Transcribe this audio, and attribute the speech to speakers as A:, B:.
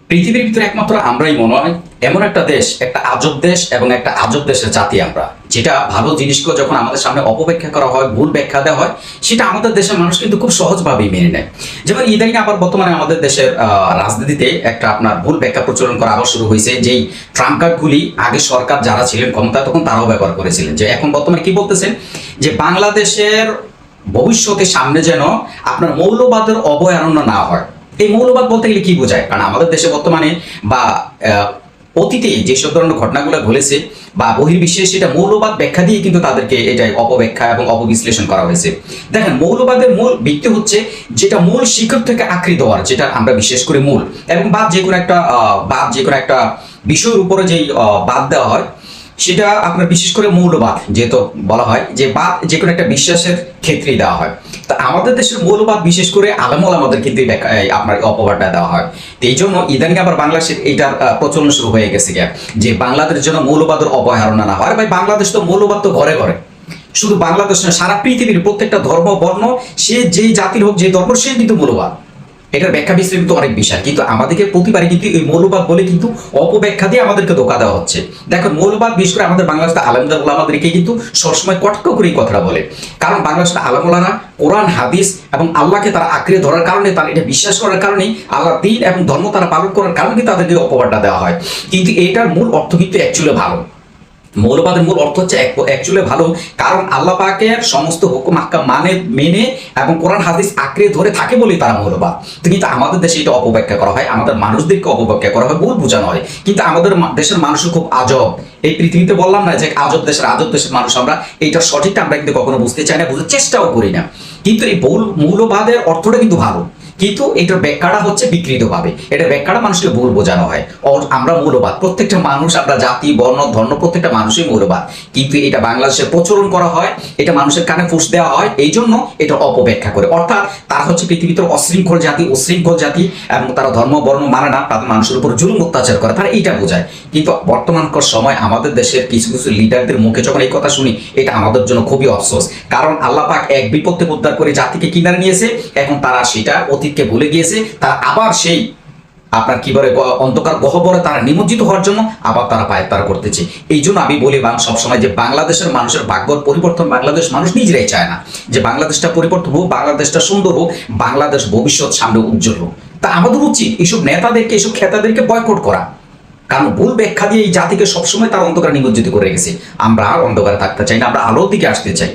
A: পৃথিবীর ভিতরে একমাত্র আমরাই মনে হয় এমন একটা দেশ, একটা আজব দেশ এবং একটা আজব দেশের জাতি আমরা, যেটা ভালো জিনিসগুলো যখন আমাদের সামনে অপব্যাখ্যা করা হয়, ভুল ব্যাখ্যা দেওয়া হয়, সেটা আমাদের দেশের মানুষ কিন্তু খুব সহজভাবেই মেনে নেয়। যেমন ইদানিং আবার বর্তমানে আমাদের দেশের রাজনীতিতে একটা আপনার ভুল ব্যাখ্যা প্রচলন করা আবার শুরু হয়েছে, যেই ট্রাম্প কার্ডগুলি আগে সরকার যারা ছিলেন ক্ষমতায় তখন তারাও ব্যবহার করেছিলেন, যে এখন বর্তমানে কি বলতেছেন যে বাংলাদেশের ভবিষ্যতে সামনে যেন আপনার মৌলবাদের অভয়ারণ্য না হয়। এই মৌলবাদ বলতে গেলে কি বোঝায়? কারণ আমাদের দেশে বর্তমানে বা অতীতে যেসব ধরনের ঘটনাগুলো ঘটেছে বা বহির্বিশ্বে, সেটা মৌলবাদ ব্যাখ্যা দিয়ে কিন্তু তাদেরকে এটাই অপব্যাখ্যা এবং অপবিশ্লেষণ করা হয়েছে। দেখেন, মৌলবাদের মূল ভিত্তি হচ্ছে যেটা মূল শিকড় থেকে আঁকড়ে দেওয়ার, যেটা আমরা বিশেষ করে মূল এবং বাদ যে কোনো একটা বিষয়ের উপরে যেই বাদ দেওয়া হয়, সেটা আপনার বিশেষ করে মৌলবাদ যেহেতু বলা হয় যে বাদ যে কোনো একটা বিশ্বাসের ক্ষেত্রেই দেওয়া হয়। তা আমাদের দেশের মৌলবাদ বিশেষ করে আলেমুল আমাদের কিন্তু আপনার অপবাদটা দেওয়া হয়। তো এই জন্য ইদানিং আবার বাংলাদেশের এইটার প্রচলন শুরু হয়ে গেছে গিয়া, যে বাংলাদেশের জন্য মৌলবাদের অবহেলনা না হয়। ভাই, বাংলাদেশ তো মৌলবাদ তো ঘরে ঘরে, শুধু বাংলাদেশ না, সারা পৃথিবীর প্রত্যেকটা ধর্ম বর্ণ, সে যেই জাতির হোক, যে ধর্ম, সে কিন্তু মৌলবাদ। এটার ব্যাখ্যা বিশ্লেষণ কিন্তু অনেক বিষয়, কিন্তু আমাদেরকে প্রতিবারই কিন্তু এই মৌলবাদ বলে কিন্তু অপব্যাখ্যা দিয়ে আমাদেরকে ধোঁকা দেওয়া হচ্ছে। দেখো, মৌলবাদ বিশেষ করে আমাদের বাংলাদেশের আলেমদের ওলামাদেরকে কিন্তু সবসময় কটাক্ষ করে এই কথাটা বলে, কারণ বাংলাদেশের আলেমুলারা কোরআন হাদিস এবং আল্লাহকে তারা আঁকড়ে ধরার কারণে, তারা এটা বিশ্বাস করার কারণে, আল্লাহ দিন এবং ধর্ম তারা পালন করার কারণে তাদেরকে অপবাদটা দেওয়া হয়। কিন্তু এটার মূল অর্থ কিন্তু অ্যাকচুয়ালি ভালো। মৌলবাদের মূল অর্থ হচ্ছে অ্যাকচুয়ালি ভালো, কারণ আল্লাহ পাকের সমস্ত হুকুম আহকাম মেনে এবং কোরআন হাদিস আঁকড়ে ধরে থাকে বলেই তারা মৌলবাদ। তো কিন্তু আমাদের দেশে এটা অপব্যাখ্যা করা হয়, আমাদের মানুষদেরকে অপব্যাখ্যা করা হয়, ভুল বোঝানো হয়। কিন্তু আমাদের দেশের মানুষও খুব আজব। এই পৃথিবীতে বললাম না যে আজব দেশের মানুষ আমরা, এইটা সঠিকটা আমরা কিন্তু কখনো বুঝতে চাই না, বুঝতে চেষ্টাও করি না। কিন্তু এই মৌলবাদের অর্থটা কিন্তু ভালো, কিন্তু এটার ব্যাখ্যাটা হচ্ছে বিকৃতভাবে, এটা ব্যাখ্যাটা মানুষকে ভুল বোঝানো হয়। আমরা মৌলবাদ, প্রত্যেকটা মানুষ, আমরা জাতি বর্ণ ধর্ম প্রত্যেকটা মানুষই মৌলবাদ, কিন্তু এটা বাংলাদেশে প্রচলন করা হয়, এটা মানুষের কানে ফুঁস দেওয়া হয়, এই জন্য এটা অপব্যাখ্যা করে। অর্থাৎ তারা হচ্ছে পৃথিবীতে উশৃঙ্খল জাতি এবং তারা ধর্ম বর্ণ মানে না, তাদের মানুষের উপর জুলুম অত্যাচার করে, তারা এইটা বোঝায়। কিন্তু বর্তমানকার সময় আমাদের দেশের কিছু কিছু লিডারদের মুখে যখন এই কথা শুনি, এটা আমাদের জন্য খুবই আফসোস, কারণ আল্লাহ পাক এক বিপদ থেকে উদ্ধার করে জাতিকে কিনারে নিয়েছে, এখন তারা সেটা অতীতকে ভুলে গিয়েছে, তারা আবার সেই আপনার কি বলে অন্ধকার গহ্বরে তারা নিমজ্জিত হওয়ার জন্য আবার তারা পায়তারা করতেছে। এই জন্য আমি বলি সবসময় যে বাংলাদেশের মানুষের ভাগ্যর পরিবর্তন বাংলাদেশ মানুষ নিজেরাই চায় না, যে বাংলাদেশটা পরিবর্তন হোক, বাংলাদেশটা সুন্দর হোক, বাংলাদেশ ভবিষ্যৎ সামনে উজ্জ্বল হোক। তা আমাদের উচিত এইসব নেতাদেরকে, এইসব খেতাদেরকে বয়কট করা, কারণ ভুল ব্যাখ্যা দিয়ে এই জাতিকে সবসময় তার অন্ধকারে নিমজ্জিত করে রেখেছে। আমরা আর অন্ধকারে থাকতে চাই না, আমরা আলোর দিকে আসতে চাই।